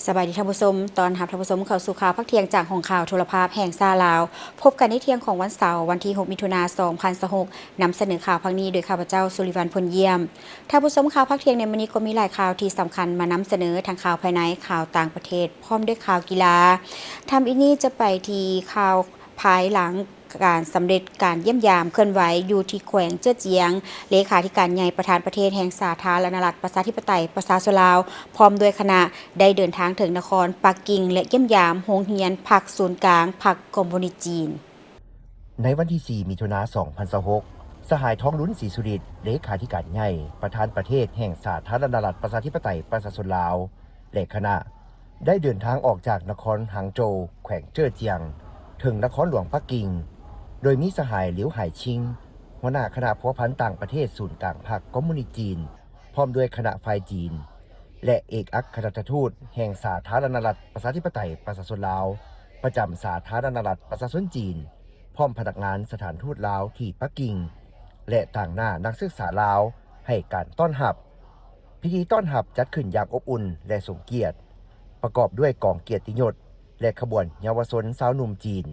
สบายดีท่านผู้ชมตอนรับท่านผู้ชมเข้าสู่ข่าวพักเที่ยงจากของข่าวโทรภาพแห่งซาลาวพบกันในเที่ยงของวันเสาร์วันที่6มิถุนายน2026นำเสนอข่าวพักนี้โดยข้าพเจ้าสุริวัลย์พลเยี่ยมท่านผู้ชมข่าวพักเที่ยงในวันนี้ก็มีหลายข่าวที่สำคัญมานำเสนอทั้งข่าวภายในข่าวต่างประเทศพร้อมด้วยข่าวกีฬาทำอีนี้จะไปที่ข่าวภายหลังการสำเร็จการเยี่ยมยามเคลื่อนไหวอยู่ที่แขวงเจ้อเจียงเลขาธิการใหญ่ประธานประเทศแห่งสาธารณรัฐประชาธิปไตยประชาชนลาวพร้อมด้วยคณะได้เดินทางถึงนครปักกิ่งและเยี่ยมยามโรงเรียนพรรคศูนย์กลางพรรคคอมมิวนิสต์จีนในวันที่ 4 มิถุนายน 2026 สหายท้องลุ้นศรีสุริตเลขาธิการใหญ่ประธานประเทศแห่งสาธารณรัฐประชาธิปไตยประชาชนลาวและคณะได้เดินทางออกจากนครหางโจวแขวงเจ้อเจียงถึงนครหลวงปักกิ่งโดยมีสหายหลิวไห่ชิงหัวหน้าคณะพัวพันต่างประเทศศูนย์กลางพรรคคอมมิวนิสต์จีนพร้อมด้วยคณะฝ่ายจีนและเอกอัครราชทูตแห่งสาธารณรัฐประชาธิปไตยประชาชนลาวประจำสาธารณรัฐประชาชนจีนพร้อมพนักงานสถานทูตลาวที่ปักกิ่งและต่างหน้านักศึกษาลาวให้การต้อนรับพิธีต้อนรับจัดขึ้นอย่างอบอุ่นและสมเกียรติประกอบด้วยกองเกียรติยศและขบวนเยาวชนสาวหนุ่มจีน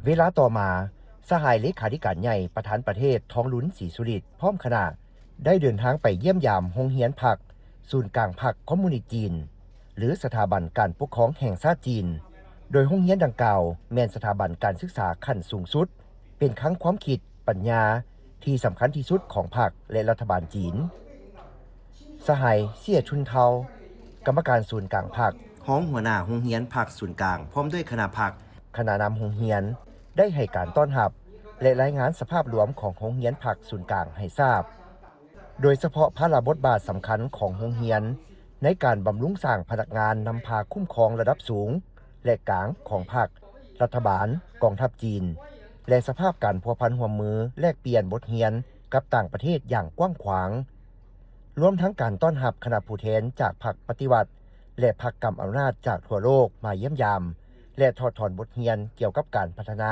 เวลาต่อมาสหายเลขาธิการใหญ่ประธานประเทศท้องลุ้นศรีสุริตพร้อมคณะได้เดินทางไปเยี่ยมยามโรงเรียนพรรคศูนย์กลางพรรคคอมมิวนิสต์จีนหรือสถาบันการปกครองแห่งชาติจีนโดยโรงเรียนดังกล่าวแม่นสถาบันการศึกษาขั้นสูงสุดเป็นครั้งความคิดปัญญาที่สำคัญที่สุดของพรรคและรัฐบาลจีนสหายเสี่ยชุนเทากรรมการศูนย์กลางพรรคห้องหัวหน้าโรงเรียนพรรคศูนย์กลางพร้อมด้วยคณะพรรคคณะนำโรงเรียนได้ให้การต้อนรับและรายงานสภาพรวมของโรงเรียนพรรคศูนย์กลางให้ทราบโดยเฉพาะพระบทบาทสำคัญของโรงเรียนในการบำรุงสร้างพนักงานนำพาคุ้มครองระดับสูงและกลางของพรรครัฐบาลกองทัพจีนและสภาพการพัวพันร่วมมือแลกเปลี่ยนบทเรียนกับต่างประเทศอย่างกว้างขวางรวมทั้งการต้อนรับคณะผู้แทนจากพรรคปฏิวัติและพรรคกำอำนาจจากทั่วโลกมาเยี่ยมยามและถอดถอนบทเรียนเกี่ยวกับการพัฒนา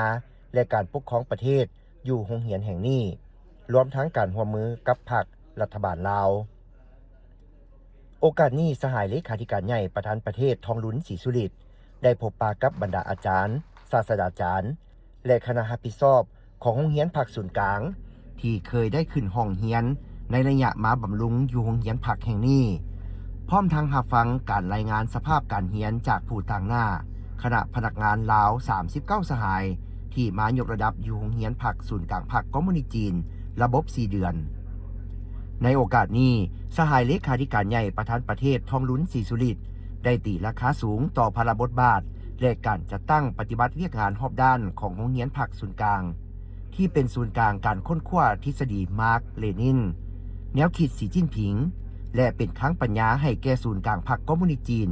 และการปกครองประเทศอยู่โรงเรียนแห่งนี้รวมทั้งการร่วมมือกับพรรครัฐบาลลาวโอกาสนี้สหายเลขาธิการใหญ่ประธานประเทศทองลุ้นศรีสุริตได้พบปะกับบรรดาอาจารย์ศาสตราจารย์และคณะรับผิดชอบของโรงเรียนพรรคศูนย์กลางที่เคยได้ขึ้นห้องเรียนในระยะมาบำรุงอยู่โรงเรียนพรรคแห่งนี้พร้อมทั้งรับฟังการรายงานสภาพการเรียนจากผู้ต่างหน้าคณะพนักงานลาว39สหายที่มายกระดับอยู่โรงเรียนพรรคศูนย์กลางพรรคคอมมิวนิสต์จีนระบบ4เดือนในโอกาสนี้สหายเลขาธิการใหญ่ประธานประเทศทองลุ้นศรีสุริตได้ตีราคาสูงต่อพระบทบาทและการจัดตั้งปฏิบัติเรียกงานรอบด้านของโรงเรียนพรรคศูนย์กลางที่เป็นศูนย์กลางการค้นคว้าทฤษฎีมาร์กเลนินแนวคิดสีจิ้นผิงและเป็นครั้งปัญญาให้แก่ศูนย์กลางพรรคคอมมิวนิสต์จีน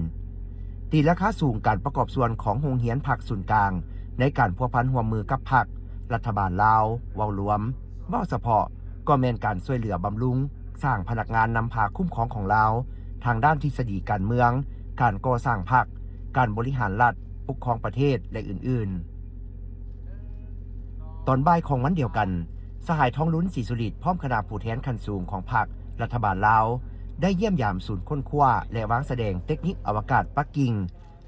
ตีราคาสูงการประกอบส่วนของโรงเรียนพรรคศูนย์กลางในการพัวพันร่วมมือกับพรรครัฐบาลลาวเว้ารวมเว้าเฉพาะก็แม่นการช่วยเหลือบำรุงสร้างพนักงานนำพาคุ้มครองของลาวทางด้านทฤษฎีการเมืองการก่อสร้างพรรคการบริหารรัฐปกครองประเทศและอื่นๆตอนบ่ายของวันเดียวกันสหายท้องลุ้นศรีสุริตพร้อมคณะผู้แทนขั้นสูงของพรรครัฐบาลลาวได้เยี่ยมยามศูนย์ค้นคว้าและวางแสดงเทคนิคอวกาศปักกิ่ง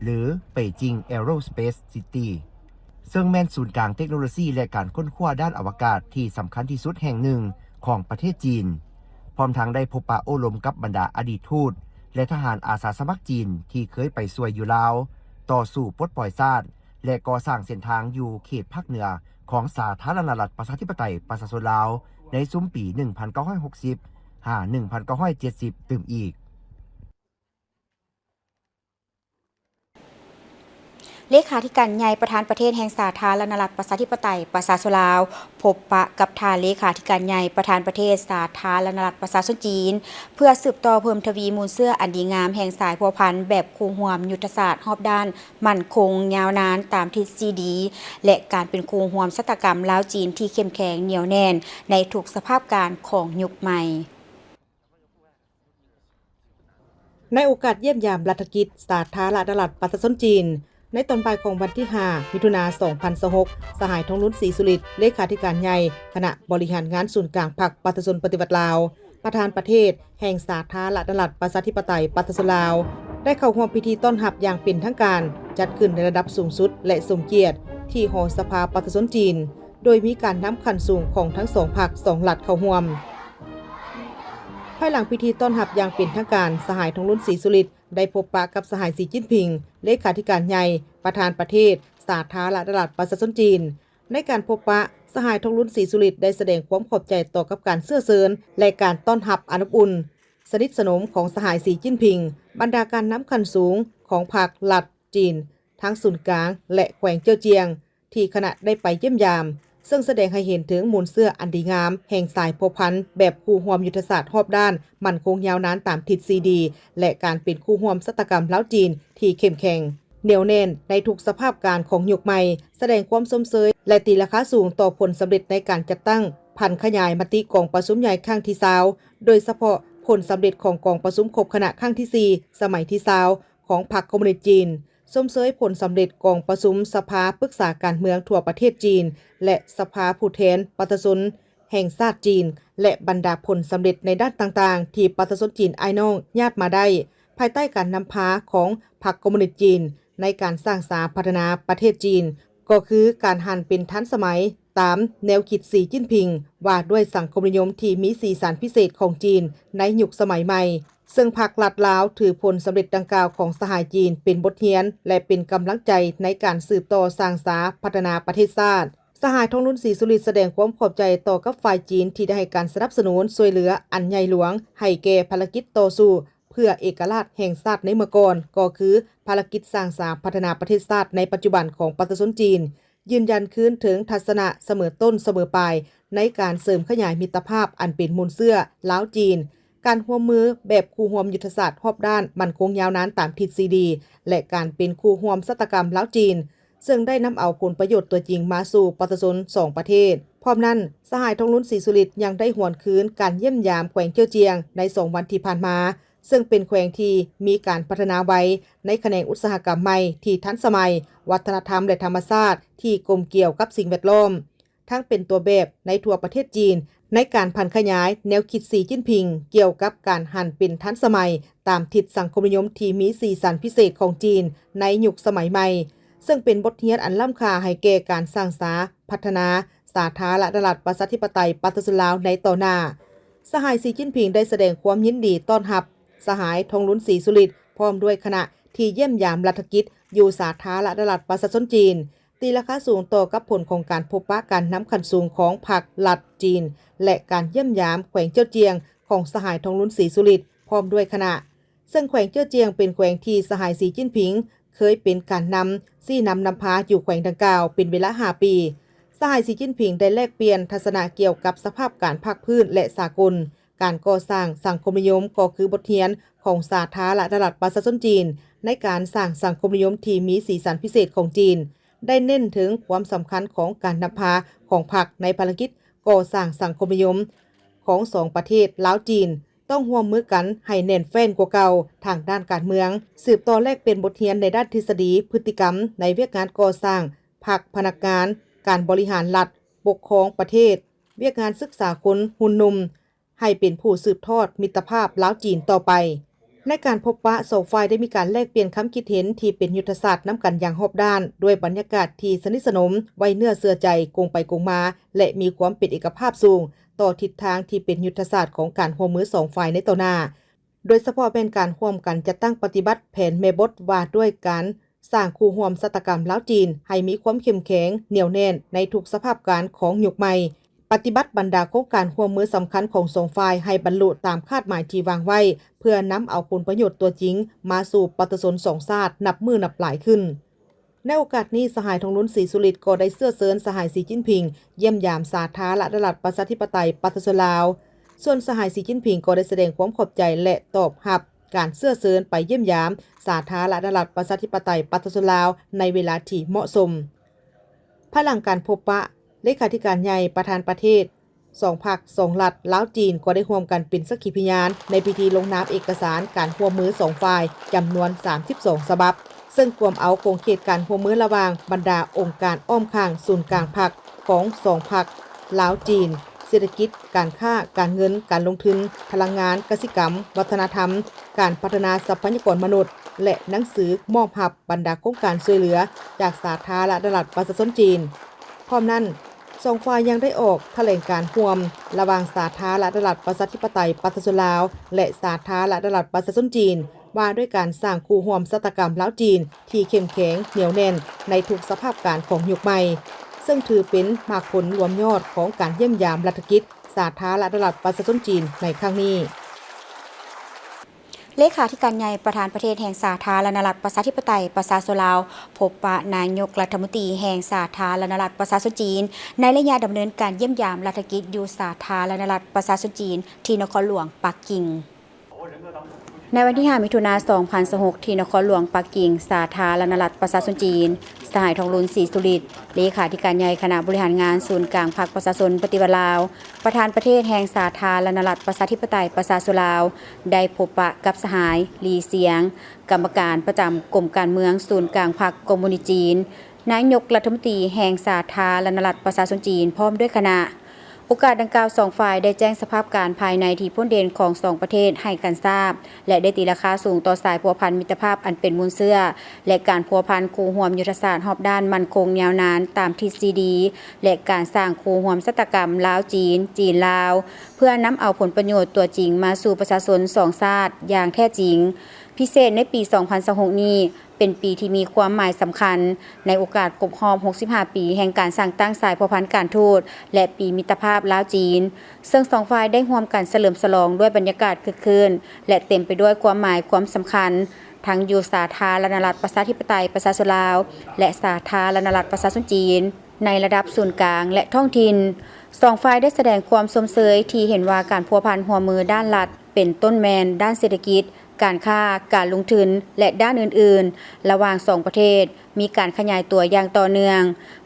หรือเป่ยจิงแอโรสเปซซิตี้ซึ่งแม่นศูนย์กลางเทคโนโลยีและการค้นคว้าด้านอวกาศที่สำคัญที่สุดแห่งหนึ่งของประเทศจีนพร้อมทั้งได้พบปะโอ้ลมกับบรรดาอดีตทูตและทหารอาสาสมัครจีนที่เคยไปช่วยอยู่ลาวต่อสู้ปลดปล่อยชาติและก่อสร้างเส้นทางอยู่เขตภาคเหนือของสาธารณรัฐประชาธิปไตยประชาชนลาวในซุ้มปี 1960 1970 ตื่มอีกเลขาธิการใหญ่ประธานประเทศแห่งสาธารณรัฐประชาธิปไตยประชาชนลาวพบปะกับทานเลขาธิการใหญ่ประธานประเทศสาธารณรัฐประชาชนจีนเพื่อสืบต่อเพิ่มทวีมูลเสื้ออันดีงามแห่งสายพัวพันแบบคู่ร่วมยุทธศาสตร์รอบด้านมั่นคงยาวนานตามทฤษฎีและการเป็นคู่ร่วมชะตากรรมลาวจีนที่เข้มแข็งเหนียวแน่นในทุกสภาพการของยุคใหม่ในโอกาสเยี่ยมยามรัฐกิจสาธารณรัฐประชาชนจีนในตอนบ่ายของวันที่ 5 มิถุนายน 2026 สหายท้องลุ้นศรีสุริตเลขาธิการใหญ่คณะบริหารงานศูนย์กลางพรรคประชาชนปฏิวัติลาว ประธานประเทศแห่งสาธารณรัฐประชาธิปไตยปัตตานีลาวได้เข้าร่วมพิธีต้อนรับอย่างเป็นทางการจัดขึ้นในระดับสูงสุดและสมเกียรติที่หอสภาปัตตานีจีนโดยมีการนำขันสูงของทั้งสองพรรคสองรัฐเข้าร่วมภายหลังพิธีต้อนรับอย่างเป็นทางการสหายทองลุ้นศรีสุริตได้พบปะกับสหายสีจิ้นผิงเลขาธิการใหญ่ประธานประเทศสาธารณรัฐประชาชนจีนในการพบปะสหายทองลุ้นศรีสุริตได้แสดงความขอบใจต่อกับการเสื้อเซินและการต้อนรับอนุอุ่นสนิทสนมของสหายสีจิ้นผิงบรรดาการนำขันสูงของพรรครัฐจีนทั้งศูนย์กลางและแขวงเจ้าเจียงที่คณะได้ไปเยี่ยมยามซึ่งแสดงให้เห็นถึงมูลเสื้ออันดีงามแห่งสายพัวพันธ์แบบคู่ร่วมยุทธศาสตร์รอบด้านมั่นคงยาวนานตามทิศซีดีและการเป็นคู่ร่วมศตกรรมล้าวจีนที่เข้มแข็งเหนียวแน่นในทุกสภาพการของยุคใหม่แสดงความสมเสยและตีราคาสูงต่อผลสำเร็จในการจัดตั้งพันขยายมติกองประชุมใหญ่ครั้งที่20โดยเฉพาะผลสำเร็จของกองประชุมครบคณะครั้งที่4สมัยที่20ของพรรคคอมมิวนิสต์จีนสมเสยผลสำเร็จกองประชุมสภาปรึกษาการเมืองทั่วประเทศจีนและสภาผู้แทนประชาชนแห่งชาติจีนและบรรดาผลสำเร็จในด้านต่างๆที่ประชาชนจีนอ้ายน้องญาติมาได้ภายใต้การนำพาของพรรคคอมมิวนิสต์จีนในการสร้างสาพัฒนาประเทศจีนก็คือการหันเป็นทันสมัยตามแนวคิดสีจิ้นผิงว่าด้วยสังคมนิยมที่มีสีสันพิเศษของจีนในยุคสมัยใหม่ซึ่งพรรครัฐลาวถือผลสำเร็จดังกล่าวของสหายจีนเป็นบทเรียนและเป็นกำลังใจในการสืบต่อสร้างสาพัฒนาประเทศชาติสหายทองลุ้นศรีสุริตแสดงความขอบใจต่อกับฝ่ายจีนที่ได้ให้การสนับสนุนช่วยเหลืออันใหญ่หลวงให้แก่ภารกิจต่อสู้เพื่อเอกราชแห่งชาติในเมื่อก่อนก็คือภารกิจสร้างสาพัฒนาประเทศชาติในปัจจุบันของประชาชนจีนยืนยันคืนถึงทัศนะเสมอต้นเสมอปลายในการเสริมขยายมิตรภาพอันเป็นมูลเสื้อลาวจีนการร่วมมือแบบคู่ร่วมยุทธศาสตร์รอบด้านมั่นคงยาวนานตามทิศซีดีและการเป็นคู่ร่วมศตกรรมลาวจีนซึ่งได้นำเอาผลประโยชน์ตัวจริงมาสู่ประชาชน2ประเทศพร้อมนั้นสหายทองลุ้นศรีสุริตยังได้หวนคืนการเยี่ยมยามแขวงเจียวเจียงใน2วันที่ผ่านมาซึ่งเป็นแขวงที่มีการพัฒนาไว้ในแขนงอุตสาหกรรมใหม่ที่ทันสมัยวัฒนธรรมและธรรมชาติที่กลมเกี่ยวกับสิ่งแวดล้อมทั้งเป็นตัวแบบในทั่วประเทศจีนในการพันขยายแนวคิดสีจิ้นผิงเกี่ยวกับการหันเป็นทันสมัยตามทิศสังคมนิยมที่มีสีสันพิเศษของจีนในยุคสมัยใหม่ซึ่งเป็นบทเรียนอันล้ำค่าให้แก่การสร้างสาพัฒนาสาธารณรัฐประชาธิปไตยปัตตานีลาวในต่อหน้าสหายสีจิ้นผิงได้แสดงความยินดีต้อนรับสหายทองลุ้นศรีสุริตพร้อมด้วยคณะที่เยี่ยมยามรัฐกิจอยู่สาธารณรัฐประชาชนจีนตีราคาสูงต่อกับผลของการพบปะการนำขันสูงของพรรครัฐจีนและการเยี่ยมยามแขวงเจ้าเจียงของสหายทองลุ้นศรีสุริตพร้อมด้วยคณะซึ่งแขวงเจ้าเจียงเป็นแขวงที่สหายสีจิ้นผิงเคยเป็นการนำพาอยู่แขวงดังกล่าวเป็นเวลา5 ปีสหายสีจิ้นผิงได้แลกเปลี่ยนทัศนะเกี่ยวกับสภาพการภาคพื้นและสากลการก่อสร้างสังคมนิยมก็คือบทเรียนของสาธารณรัฐประชาชนจีนในการสร้างสังคมนิยมที่มีสีสันพิเศษของจีนได้เน้นถึงความสำคัญของการนำพาของพรรคในภารกิจก่อสร้างสังคมนิยมของ2ประเทศลาวจีนต้องร่วมมือกันให้แน่นแฟ้นกว่าเก่าทางด้านการเมืองสืบต่อแลกเป็นบทเรียนในด้านทฤษฎีพฤติกรรมในเวียกงานก่อสร้างภาคพนักงานการบริหารรัฐปกครองประเทศเวียกงานศึกษาคนหุ่นนุ่มให้เป็นผู้สืบทอดมิตรภาพลาวจีนต่อไปในการพบปะสองฝ่ายได้มีการแลกเปลี่ยนความคิดเห็นที่เป็นยุทธศาสตร์น้ำกันอย่างรอบด้านด้วยบรรยากาศที่สนิทสนมไว้เนื้อเสื่อใจกงไปกงมาและมีความเป็นเอกภาพสูงต่อทิศทางที่เป็นยุทธศาสตร์ของการร่วมมือ2ฝ่ายในต่อหน้าโดยเฉพาะเป็นการร่วมกันจัดตั้งปฏิบัติแผนแม่บทว่าด้วยการสร้างคู่ร่วมศตกรรมลาวจีนให้มีความเข้มแข็งเหนียวแน่นในทุกสภาพการของยุคใหม่ปฏิบัติบรรดาโครงการร่วมมือสำคัญของ2ฝ่ายให้บรรลุตามคาดหมายที่วางไว้เพื่อนำเอาผลประโยชน์ตัวจริงมาสู่ประชาชน2ชาตินับมือนับหลายขึ้นในโอกาสนี้สหายทองลุ้นศรีสุริตก็ได้เสื้อเซินสหายสีจิ้นผิงเยี่ยมยามสาธารณรัฐประชาธิปไตยปัตตานีลาวส่วนสหายสีจิ้นผิงก็ได้แสดงความขอบใจและตอบรับการเสื้อเซินไปเยี่ยมยามสาธารณรัฐประชาธิปไตยปัตตานีลาวในเวลาที่เหมาะสมภายหลังการพบปะเลขาธิการใหญ่ประธานประเทศ2 พรรค2 รัฐลาวจีนก็ได้ร่วมกันเป็นสักขีพยานในพิธีลงนามเอกสารการร่วมมือ2ฝ่ายจำนวน32ฉบับซึ่งรวมเอาโครงเขตการร่วมมือระหว่างบรรดาองค์การอ้อมข้างศูนย์กลางพรรคของ2 พรรคลาวจีน เศรษฐกิจการค้าการเงินการลงทุนพลังงานกสิกรรมวัฒนธรรมการพัฒนาทรัพยากรมนุษย์และหนังสือมอบหับบรรดาโครงการช่วยเหลือจากสาธารณรัฐประชาชนจีนพร้อมนั้นสองฝ่ายยังได้ออกแถลงการร่วมระหว่างสาธารณรัฐประชาธิปไตยประชาชนลาวและสาธารณรัฐประชาชนจีนว่าด้วยการสร้างคู่ร่วมชะตากรรมลาวจีนที่เข้มแข็งเหนียวแน่นในทุกสภาพการของยุคใหม่ซึ่งถือเป็นมากผลรวมยอดของการเยี่ยมยามรัฐกิจสาธารณรัฐประชาชนจีนในครั้งนี้เลขาธิการใหญ่ประธานประเทศแห่งสาธารณรัฐประชาธิปไตยประชาชนลาวพบปะนายกรัฐมนตรีแห่งสาธารณรัฐประชาชนจีนในระยะดำเนินการเยี่ยมยามรัฐกิจอยู่สาธารณรัฐประชาชนจีนที่นครหลวงปักกิ่งในวันที่ 5 มิถุนายน 2026 ที่นครหลวงปักกิ่งสาธารณรัฐประชาชนจีนสหายทองลุนศรีสุริตเลขาธิการใหญ่คณะบริหารงานศูนย์กลางพรรคประชาชนปฏิวัติลาวประธานประเทศแห่งสาธารณรัฐประชาธิปไตยประชาชนลาวได้พบปะกับสหายลีเสียงกรรมการประจำกรมการเมืองศูนย์กลางพรรคคอมมิวนิสต์จีนนายกรัฐมนตรีแห่งสาธารณรัฐประชาชนจีนพร้อมด้วยคณะโอกาสดังกล่าวสองฝ่ายได้แจ้งสภาพการภายในที่พ้นเด่นของสองประเทศให้กันทราบและได้ตีราคาสูงต่อสายพัวพันมิตรภาพอันเป็นมูลเสื่อและการพัวพันคู่ห่วมยุทธศาสตร์รอบด้านมั่นคงยาวนานตามทฤษฎีและการสร้างคู่ห่วมชะตากรรมลาวจีนจีนลาวเพื่อนำเอาผลประโยชน์ตัวจริงมาสู่ประชาชนสองชาติอย่างแท้จริงพิเศษในปี 2026 นี้เป็นปีที่มีความหมายสำคัญในโอกาสครบรอบ 65 ปีแห่งการสร้างตั้งสายพัวพันการทูตและปีมิตรภาพลาวจีนซึ่งสองฝ่ายได้ร่วมกันเฉลิมฉลองด้วยบรรยากาศคึกคืนและเต็มไปด้วยความหมายความสำคัญทั้งอยู่สาธารณรัฐประชาธิปไตยประชาชนลาวและสาธารณรัฐประชาชนจีนในระดับศูนย์กลางและท้องถิ่นสองฝ่ายได้แสดงความสมเสยที่เห็นว่าการพัวพันหัวมือด้านรัฐเป็นต้นแมนด้านเศรษฐกิจการค้าการลงทุนและด้านอื่นๆระหว่างสองประเทศมีการขยายตัวอย่างต่อเนื่อง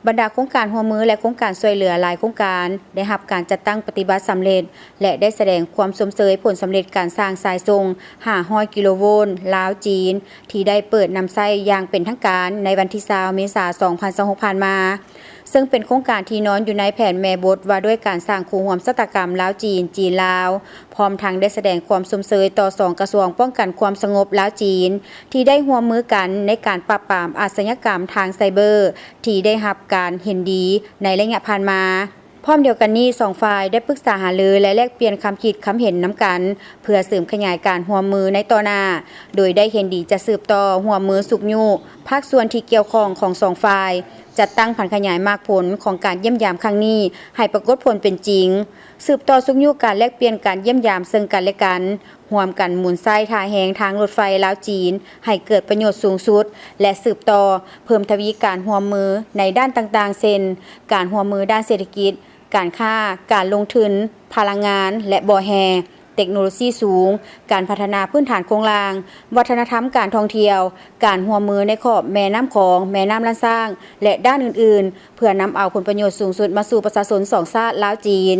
บรรดาโครงการหัวมือและโครงการช่วยเหลือหลายโครงการได้รับการจัดตั้งปฏิบัติสำเร็จและได้แสดงความสมเสยผลสำเร็จการสร้างสายส่ง500 กิโลโวลต์ลาวจีนที่ได้เปิดนำใช้อย่างเป็นทางการในวันที่20 เมษายน 2026 ผ่านมาซึ่งเป็นโครงการที่นอนอยู่ในแผนแม่บทว่าด้วยการสร้างคู่ร่วมชะตากรรมลาวจีนจีนลาวพร้อมทั้งได้แสดงความสมเสยต่อ2กระทรวงป้องกันความสงบลาวจีนที่ได้ร่วมมือกันในการปราบปรามอาชญากรรมทางไซเบอร์ที่ได้รับการเห็นดีในระยะผ่านมาพร้อมเดียวกันนี้สองฝ่ายได้ปรึกษาหารือและแลกเปลี่ยนความคิดความเห็นนำกันเพื่อเสริมขยายการร่วมมือในต่อหน้าโดยได้เห็นดีจะสืบต่อร่วมมือสุขยุภาคส่วนที่เกี่ยวข้องของสองฝ่ายจัดตั้งผันขยายมากผลของการเยี่ยมยามครั้งนี้ให้ปรากฏผลเป็นจริงสืบต่อสุขยุการแลกเปลี่ยนการเยี่ยมยามซึ่งกันและกันร่วมกันหมุนไส้ท่าแหงทางรถไฟลาวจีนให้เกิดประโยชน์สูงสุดและสืบต่อเพิ่มทวีการร่วมมือในด้านต่างๆเช่นการร่วมมือด้านเศรษฐกิจการค้าการลงทุนพลังงานและบ่อแฮเทคโนโลยีสูงการพัฒนาพื้นฐานโครงสร้างวัฒนธรรมการท่องเที่ยวการร่วมมือในขอบแม่น้ำของแม่น้ำลำสร้างและด้านอื่นๆเพื่อนำเอาผลประโยชน์สูงสุดมาสู่ประชาชนสองชาติลาวจีน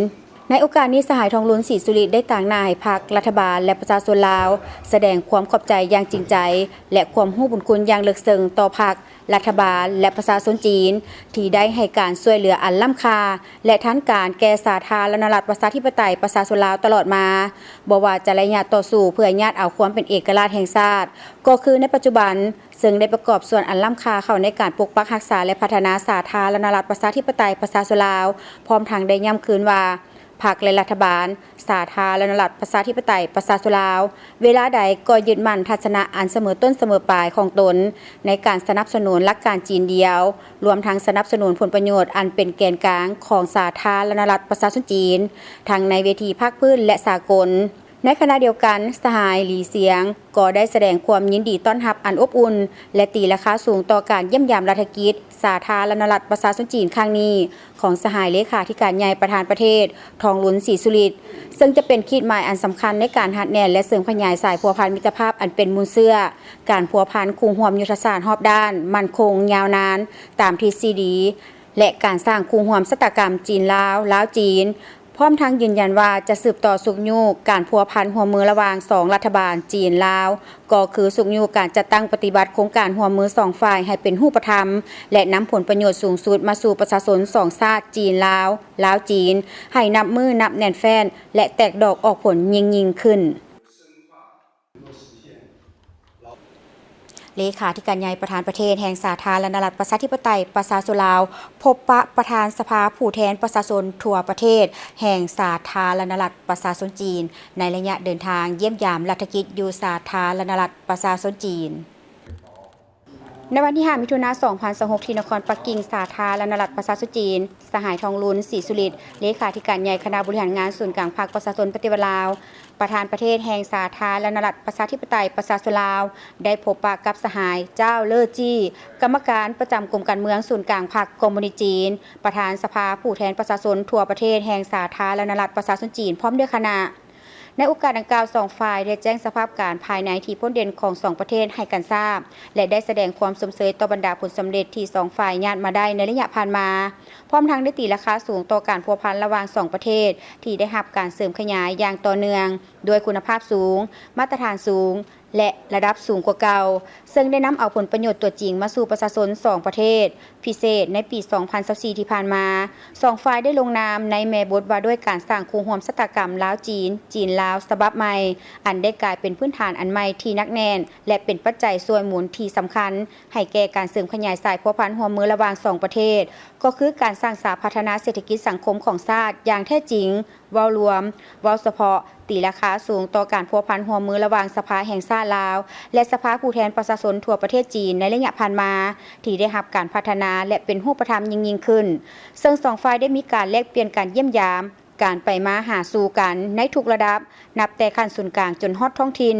ในโอกาสนี้สหายทองลุ้นศรีสุริได้ต่างหน้าให้พรรครัฐบาลและประชาชนลาวแสดงความขอบใจอย่างจริงใจและความรู้บุญคุณอย่างลึกซึ้งต่อพรรครัฐบาลและประชาชนจีนที่ได้ให้การช่วยเหลืออันล้ำค่าและทันการแก่สาธารณรัฐประชาธิปไตยประชาชนลาวตลอดมาบ่ว่าจะระยะต่อสู้เพื่อญาติเอาความเป็นเอกราชแห่งชาติก็คือในปัจจุบันซึ่งได้ประกอบส่วนอันล้ำค่าเข้าในการปกปักรักษาและพัฒนาสาธารณรัฐประชาธิปไตยประชาชนลาวพร้อมทั้งได้ย้ำคืนว่าพรรคและรัฐบาลสาธารณรัฐประชาธิปไตยประชาชนลาวเวลาใดก็ยึดมั่นทัศนะอันเสมอต้นเสมอปลายของตนในการสนับสนุนหลักการจีนเดียวรวมทั้งสนับสนุนผลประโยชน์อันเป็นแกนกลางของสาธารณรัฐประชาชนจีนทั้งในเวทีภาคพื้นและสากลในขณะเดียวกันสหายหลีเสียงก็ได้แสดงความยินดีต้อนรับอันอบอุ่นและตีราคาสูงต่อการเยี่ยมยามรัฐกิจสาธารณรัฐประชาชนจีนครั้งนี้ของสหายเลขาธิการใหญ่ประธานประเทศทองลุ้นศรีสุริตซึ่งจะเป็นขีดหมายอันสำคัญในการหัดแน่นและเสริมขยายสายพัวพันมิตรภาพอันเป็นมูลเสื่อการพัวพันคู่ร่วมยุทธศาสตร์รอบด้านมั่นคงยาวนานตามทฤษฎีและการสร้างคู่ร่วมชะตากรรมจีนลาวจีน พร้อมทั้งยืนยันว่าจะสืบต่อสุกยูการพัวพันหัวมือระหว่าง2รัฐบาลจีนลาวก็คือสุกยูการจัดตั้งปฏิบัติโครงการหัวมือ2ฝ่ายให้เป็นรูปธรรมและนำผลประโยชน์สูงสุดมาสู่ประชาชน2ชาติจีนลาวลาวจีนให้นับมือนับแน่นแฟ้นและแตกดอกออกผลยิ่งขึ้นเลขาธิการใหญ่ประธานประเทศแห่งสาธารณรัฐประชาธิปไตยประชาชนลาวพบปะประธานสภาผู้แทนประชาชนทั่วประเทศแห่งสาธารณรัฐประชาชนจีนในระยะเดินทางเยี่ยมยามรัฐกิจอยู่สาธารณรัฐประชาชนจีนในวันที่5 มิถุนายน 2026 ที่นครปักกิ่งสาธารณรัฐประชาชนจีนสหายทองลุ้นศรีสุริตเลขาธิการใหญ่คณะบริหารงานศูนย์กลางภาคประชาชนปฏิวัติลาวประธานประเทศแห่งสาธารณรัฐประชาธิปไตยประชาชนลาวได้พบปะกับสหายเจ้าเลอจี้กรรมการประจำกรมการเมืองศูนย์กลางพรรคคอมมิวนิสต์จีนประธานสภาผู้แทนประชาชนทั่วประเทศแห่งสาธารณรัฐประชาชนจีนพร้อมด้วยคณะในโอกาสดังกล่าว2ฝ่ายได้แจ้งสภาพการภายในที่พ้นเด่นของ2ประเทศให้กันทราบและได้แสดงความสมเสยต่อบรรดาผลสำเร็จที่2ฝ่ายญาติมาได้ในระยะผ่านมาพร้อมทั้งได้ตีราคาสูงต่อการพัวพันระหว่าง2ประเทศที่ได้รับการเสริมขยายอย่างต่อเนื่องด้วยคุณภาพสูงมาตรฐานสูงและระดับสูงกว่าเก่าซึ่งได้นำเอาผลประโยชน์ตัวจริงมาสู่ประชาชน2ประเทศพิเศษในปี 2024 ที่ผ่านมา2ฝ่ายได้ลงนามในแม่บทว่าด้วยการสร้างคู่ร่วมชะตากรรมลาวจีนจีนลาวฉบับใหม่อันได้กลายเป็นพื้นฐานอันใหม่ที่นักแน่นและเป็นปัจจัยส่วนหมุนที่สำคัญให้แก่การเสริมขยายสายพัวพันร่วมมือระหว่าง2ประเทศก็คือการสร้างสาพัฒนาเศรษฐกิจสังคมของชาติอย่างแท้จริงเว้ารวมเว้าเฉพาะตีราคาสูงต่อการพัวพันร่วมมือระหว่างสภาแห่งชาติลาวและสภาผู้แทนประชาชนทั่วประเทศจีนในระยะผ่านมาที่ได้รับการพัฒนาและเป็นรูปธรรมยิ่งขึ้นซึ่ง2ฝ่ายได้มีการแลกเปลี่ยนการเยี่ยมยามการไปมาหาสู่กันในทุกระดับนับแต่ขั้นศูนย์กลางจนฮอดท้องถิ่น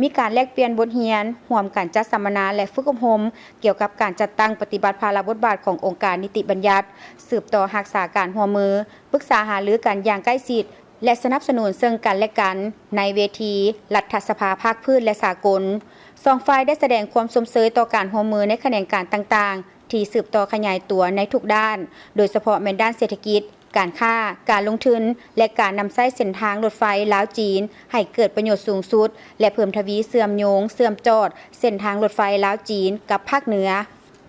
มีการแลกเปลี่ยนบทเรียนร่วมกันจัดสัมมนาและฝึกอบรมเกี่ยวกับการจัดตั้งปฏิบัติภาระบทบาทขององค์การนิติบัญญัติสืบต่อรักษาการร่วมมือปรึกษาหารือกันอย่างใกล้ชิดและสนับสนุนซึ่งกันและกันในเวทีรัฐสภาภาคพื้นและสากล2ฝ่ายได้แสดงความสมเสยต่อการร่วมมือในแขนงการต่างๆที่สืบต่อขยายตัวในทุกด้านโดยเฉพาะแม่นด้านเศรษฐกิจการค้าการลงทุนและการนำใช้เส้นทางรถไฟลาวจีนให้เกิดประโยชน์สูงสุดและเพิ่มทวีเสื่อมโยงเสื่อมจอดเส้นทางรถไฟลาวจีนกับภาคเหนือ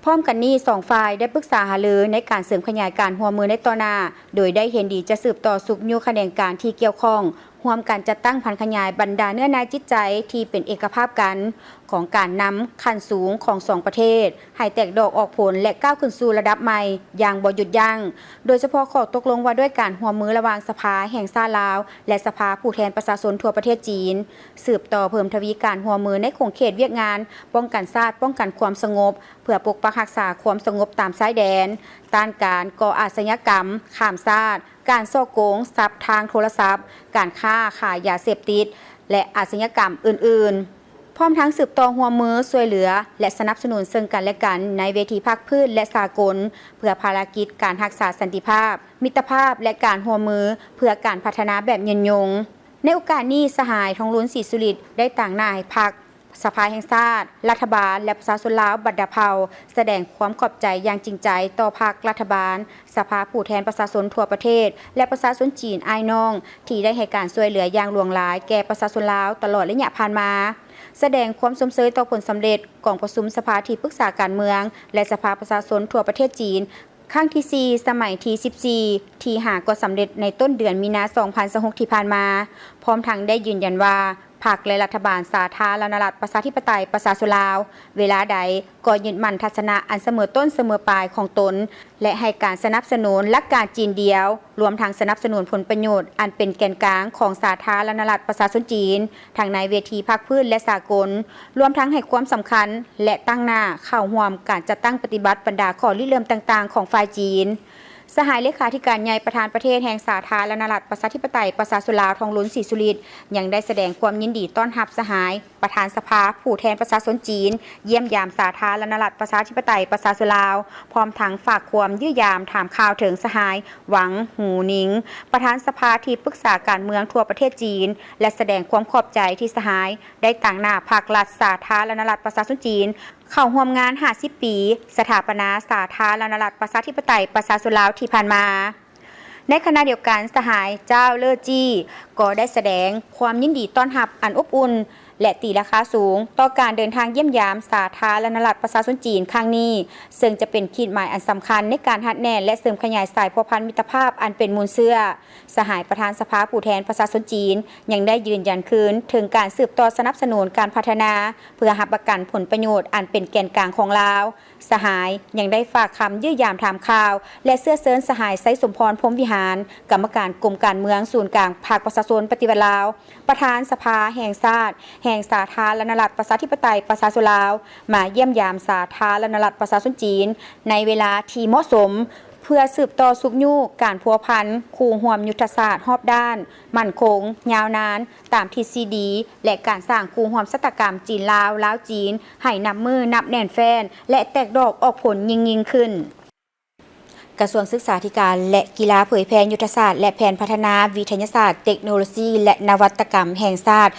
พร้อมกันนี้2ฝ่ายได้ปรึกษาหารือในการเสริมขยายการร่วมมือในต่อหน้าโดยได้เห็นดีจะสืบต่อสุขยูแขนงการที่เกี่ยวข้องร่วมกันจัดตั้งพันขยายบรรดาเนื้อนาจิตใจที่เป็นเอกภาพกันของการนำขั้นสูงของ2ประเทศให้แตกดอกออกผลและก้าวขึ้นสู่ระดับใหม่อย่างบ่หยุดยั้งโดยเฉพาะข้อตกลงว่าด้วยการร่วมมือระหว่างสภาแห่งชาติลาวและสภาผู้แทนประชาชนทั่วประเทศจีนสืบต่อเพิ่มทวีการร่วมมือในขงเขตเวียกงานป้องกันชาติป้องกันความสงบเพื่อปกปักรักษาความสงบตามชายแดนต้านการก่ออาชญากรรมข้ามชาติการฉ้อโกงทรัพย์ทางโทรศัพท์การค้าขายยาเสพติดและอาชญากรรมอื่นๆพร้อมทั้งสืบต่อร่วมมือช่วยเหลือและสนับสนุนซึ่งกันและกันในเวทีภาคพื้นและสากลเพื่อภารกิจการรักษาสันติภาพมิตรภาพและการร่วมมือเพื่อการพัฒนาแบบยืนยงในโอกาสนี้สหายทองลุ้นศรีสุริตได้ต่างหน้าให้พรรคสภาแห่งชาติรัฐบาลและประชาชนลาวบัดดาเผาแสดงความขอบใจอย่างจริงใจต่อพรรครัฐบาลสภาผู้แทนประชาชนทั่วประเทศและประชาชนจีนอ้ายน้องที่ได้ให้การช่วยเหลืออย่างหลวงหลายแก่ประชาชนลาวตลอดระยะผ่านมาแสดงความสมเสยต่อผลสำเร็จของประชุมสภาที่ปรึกษาการเมืองและสภาประชาชนทั่วประเทศจีนครั้งที่4สมัยที่14ที่ก็สำเร็จในต้นเดือนมีนาคม 2026 ที่ผ่านมาพร้อมทั้งได้ยืนยันว่าพรรคและรัฐบาลสาธารณรัฐประชาธิปไตยประชาชนลาวเวลาใดก็ยึดมั่นทัศนะอันเสมอต้นเสมอปลายของตนและให้การสนับสนุนหลักการจีนเดียวรวมทั้งสนับสนุนผลประโยชน์อันเป็นแกนกลางของสาธารณรัฐประชาชนจีนทั้งในเวทีภาคพื้นและสากลรวมทั้งให้ความสำคัญและตั้งหน้าเข้าร่วมการจัดตั้งปฏิบัติบรรดาข้อริเริ่มต่างๆของฝ่ายจีนสหายเลขาธิการใหญ่ประธานประเทศแห่งสาธารณรัฐประชาธิปไตยประชาชนลาวทองลุ้นศรีสุริตยังได้แสดงความยินดีต้อนรับสหายประธานสภาผู้แทนประชาชนจีนเยี่ยมยามสาธารณรัฐประชาธิปไตยประชาชนลาวพร้อมทั้งฝากความยื้อยามถามข่าวถึงสหายหวังหูหนิงประธานสภาที่ปรึกษาการเมืองทั่วประเทศจีนและแสดงความขอบใจที่สหายได้ต่างหน้าภาครัฐสาธารณรัฐประชาชนจีนเข้าร่วมงาน50 ปีสถาปนาสาธารณรัฐประชาธิปไตยประชาชนลาวที่ผ่านมา ในขณะเดียวกันสหายเจ้าเลอจี้ก็ได้แสดงความยินดีต้อนรับอันอบอุ่นและตีราคาสูงต่อการเดินทางเยี่ยมยามสาธารณรัฐประชาชนจีนครั้งนี้ซึ่งจะเป็นขีดหมายอันสำคัญในการหัดแน่นและเสริมขยายสายพัวพันมิตรภาพอันเป็นมูลเชื่อสหายประธานสภาผู้แทนประชาชนจีนยังได้ยืนยันคืนถึงการสืบต่อสนับสนุนการพัฒนาเพื่อรับประกันผลประโยชน์อันเป็นแกนกลางของลาวสหายยังได้ฝากคำยื้อยามถามข่าวและเสื้อเสริญสหายไซสมพรพรหมวิหารกรรมการกรมการเมืองศูนย์กลางภาคประชาชนปฏิวัติลาวประธานสภาแห่งชาติแห่งสาธารณรัฐประชาธิปไตยประชาชนลาวมาเยี่ยมยามสาธารณรัฐประชาชนจีนในเวลาที่เหมาะสมเพื่อสืบต่อสุขยุการพัวพันคู่ห่วมยุทธศาสตร์รอบด้านมั่นคงยาวนานตามทฤษฎีและการสร้างคู่ห่วมศัตรกรรมจีนลาวลาวจีนให้นับมือนับแน่นแฟนและแตกดอกออกผลยิ่งขึ้นกระทรวงศึกษาธิการและกีฬาเผยแพร่ยุทธศาสตร์และแผนพัฒนาวิทยาศาสตร์เทคโนโลยีและนวัตกรรมแห่งชาติ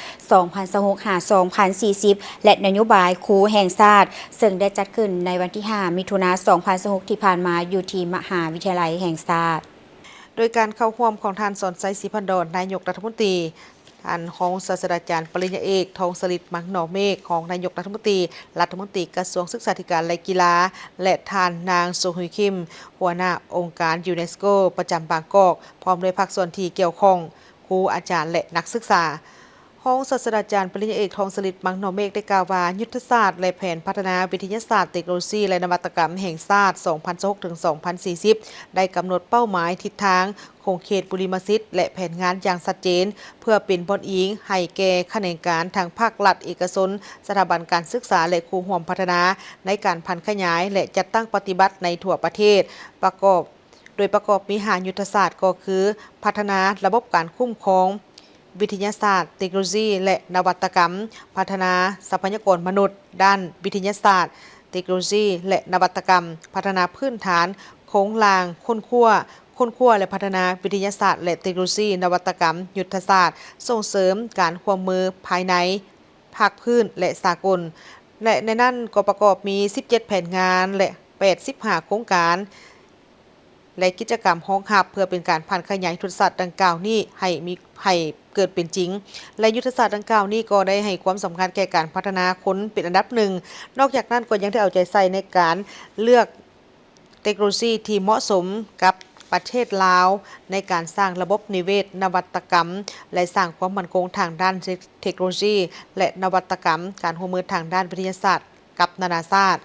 2026-2040 และนโยบายครูแห่งชาติซึ่งได้จัดขึ้นในวันที่ 5 มิถุนายน 2026 ที่ผ่านมาอยู่ที่มหาวิทยาลัยแห่งชาติโดยการเข้าร่วมของท่านสอนไซศรีพันดรนายกรัฐมนตรีท่านของศาสตราจารย์ปริญญาเอกทองสฤษดิ์มังหนอเมฆของนายกรัฐมนตรีกระทรวงศึกษาธิการและกีฬาและท่านนางโซฮุยคิมหัวหน้าองค์การยูเนสโกประจำบางกอกพร้อมด้วยภาคส่วนที่เกี่ยวข้องครูอาจารย์และนักศึกษาห้องศาสตราจารย์ปริญญาเอกทองสฤษดิ์มังหนอเมฆได้กล่าวว่ายุทธศาสตร์และแผนพัฒนาวิทยาศาสตร์เทคโนโลยีและนวัตกรรมแห่งชาติ 2026-2040 ได้กำหนดเป้าหมายทิศทางคงเขตบุริมสิทธิ์และแผนงานอย่างชัดเจนเพื่อเป็นบอนอิงให้แก่ขนการทางภาครัฐเอกชนสถาบันการศึกษาและครูร่วมพัฒนาในการพันขยายและจัดตั้งปฏิบัติในทั่วประเทศประกอบมี5ยุทธศาสตร์ก็คือพัฒนาระบบการคุ้มครองวิทยาศาสตร์เทคโนโลยีและนวัตกรรมพัฒนาทรัพยากรมนุษย์ด้านวิทยาศาสตร์เทคโนโลยีและนวัตกรรมพัฒนาพื้นฐานโครงลางค้นคว้าและพัฒนาวิทยาศาสตร์และเทคโนโลยีนวัตกรรมยุทธศาสตร์ส่งเสริมการร่วมมือภายในภาคพื้นและสากลและในนั้นก็ประกอบมี17แผนงานและ85โครงการและกิจกรรมห้องหับเพื่อเป็นการพันขยายยุทธศาสตร์ดังกล่าวนี้ให้เกิดเป็นจริงและยุทธศาสตร์ดังกล่าวนี้ก็ได้ให้ความสำคัญแก่การพัฒนาคนเป็นอันดับหนึ่งนอกจากนั้นก็ยังได้เอาใจใส่ในการเลือกเทคโนโลยีที่เหมาะสมกับประเทศลาวในการสร้างระบบนิเวศนวัตกรรมและสร้างความมั่นคงทางด้านเทคโนโลยีและนวัตกรรมการร่วมมือทางด้านวิทยาศาสตร์กับนานาชาติ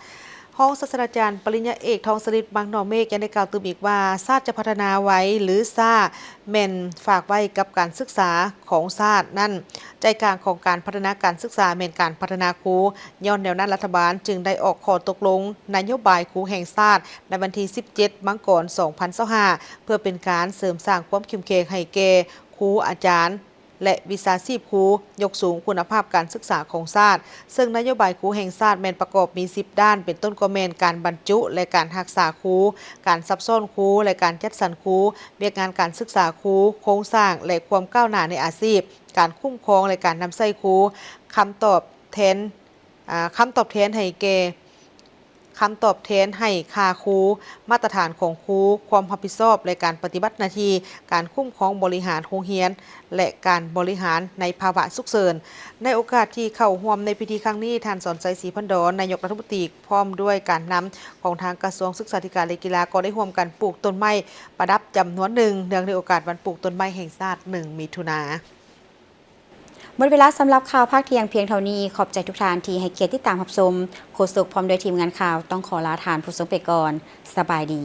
ห้องศาสตราจารย์ปริญญาเอกทองสฤษดิ์มังหนอเมฆยังได้กล่าวตื่มอีกว่าชาติจะพัฒนาไว้หรือชาติแม่นฝากไว้กับการศึกษาของชาตินั่นใจกลางของการพัฒนาการศึกษาแม่นการพัฒนาครูย้อนแนวนั้นรัฐบาลจึงได้ออกข้อตกลงนโยบายครูแห่งชาติในวันที่17 มังกร 2025เพื่อเป็นการเสริมสร้างความเข้มแข็งให้แก่ครูอาจารย์และวิชาชีพครูยกสูงคุณภาพการศึกษาของชาติซึ่งนโยบายครูแห่งชาติแม่นประกอบมี10ด้านเป็นต้นก็แม่นการบรรจุและการรักษาครูการซับซ้อนครูและการจัดสรรครูเวียกงานการศึกษาครูโครงสร้างและความก้าวหน้าในอาชีพการคุ้มครองและการนำใช้ครูคำตอบแทนให้ค่าครูมาตรฐานของครูความรับผิดชอบและการปฏิบัติหน้าที่การคุ้มครองบริหารโรงเรียนและการบริหารในภาวะฉุกเฉินในโอกาสที่เข้าร่วมในพิธีครั้งนี้ท่านสอนไซศรีพันดรนายกรัฐมนตรีพร้อมด้วยการนำของทางกระทรวงศึกษาธิการและกีฬาก็ได้ร่วมกันปลูกต้นไม้ประดับจำนวนหนึ่งเนื่องในโอกาสวันปลูกต้นไม้แห่งชาติ1 มิถุนายนหมดเวลาสำหรับข่าวภาคเที่ยงเพียงเท่านี้ขอบใจทุกท่านที่ให้เกียรติติดตามรับชมโฆษกพร้อมโดยทีมงานข่าวต้องขอลาทานผู้ชมไปก่อนสบายดี